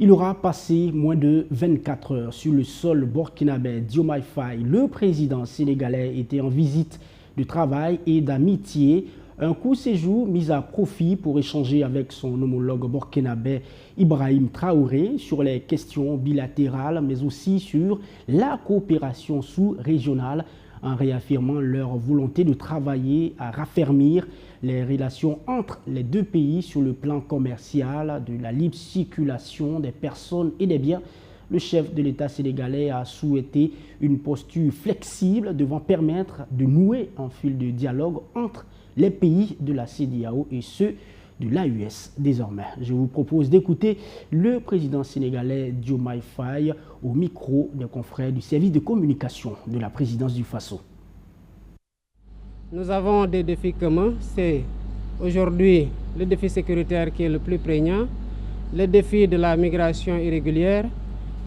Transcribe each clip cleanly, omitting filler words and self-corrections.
Il aura passé moins de 24 heures sur le sol burkinabé Diomaye Faye. Le président sénégalais était en visite de travail et d'amitié. Un court séjour mis à profit pour échanger avec son homologue burkinabé Ibrahim Traoré sur les questions bilatérales, mais aussi sur la coopération sous-régionale, en réaffirmant leur volonté de travailler à raffermir les relations entre les deux pays sur le plan commercial, de la libre circulation des personnes et des biens. Le chef de l'État sénégalais a souhaité une posture flexible devant permettre de nouer un fil de dialogue entre les pays de la CEDEAO et ceux de l'AES désormais. Je vous propose d'écouter le président sénégalais Diomaye Faye au micro des confrères du service de communication de la présidence du Faso. Nous avons des défis communs. C'est aujourd'hui le défi sécuritaire qui est le plus prégnant, le défi de la migration irrégulière,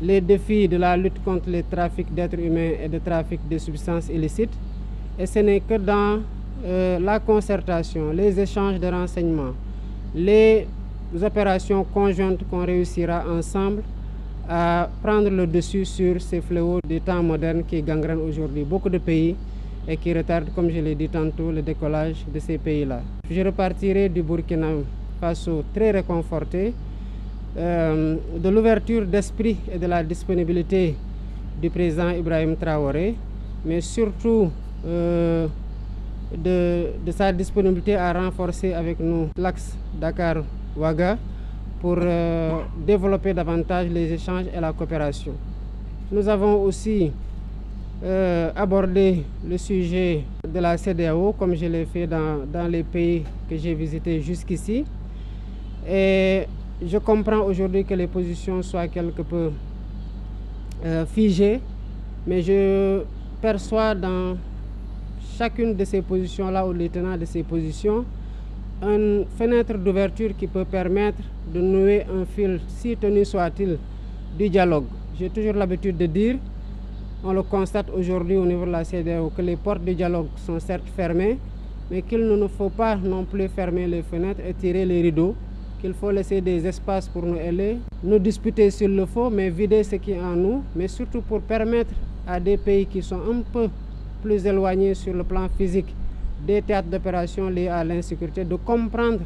les défis de la lutte contre les trafics d'êtres humains et de trafic de substances illicites. Et ce n'est que dans la concertation, les échanges de renseignements, les opérations conjointes qu'on réussira ensemble à prendre le dessus sur ces fléaux des temps modernes qui gangrènent aujourd'hui beaucoup de pays et qui retardent, comme je l'ai dit tantôt, le décollage de ces pays-là. Je repartirai du Burkina Faso très réconforté de l'ouverture d'esprit et de la disponibilité du président Ibrahim Traoré, mais surtout de sa disponibilité à renforcer avec nous l'axe Dakar-Ouaga pour développer davantage les échanges et la coopération. Nous avons aussi abordé le sujet de la CEDEAO, comme je l'ai fait dans les pays que j'ai visités jusqu'ici. Et je comprends aujourd'hui que les positions soient quelque peu figées, mais je perçois dans chacune de ces positions-là, ou les tenants de ces positions, une fenêtre d'ouverture qui peut permettre de nouer un fil, si tenu soit-il, du dialogue. J'ai toujours l'habitude de dire, on le constate aujourd'hui au niveau de la CEDEAO, que les portes du dialogue sont certes fermées, mais qu'il ne faut pas non plus fermer les fenêtres et tirer les rideaux, qu'il faut laisser des espaces pour nous aider, nous disputer s'il le faut, mais vider ce qui est en nous, mais surtout pour permettre à des pays qui sont un peu plus éloignés sur le plan physique des théâtres d'opération liés à l'insécurité, de comprendre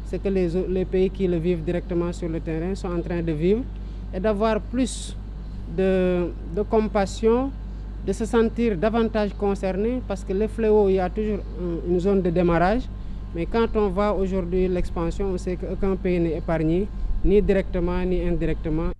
ce que les pays qui le vivent directement sur le terrain sont en train de vivre et d'avoir plus de compassion, de se sentir davantage concerné, parce que les fléaux, il y a toujours une zone de démarrage, mais quand on voit aujourd'hui l'expansion, on sait qu'aucun pays n'est épargné, ni directement ni indirectement.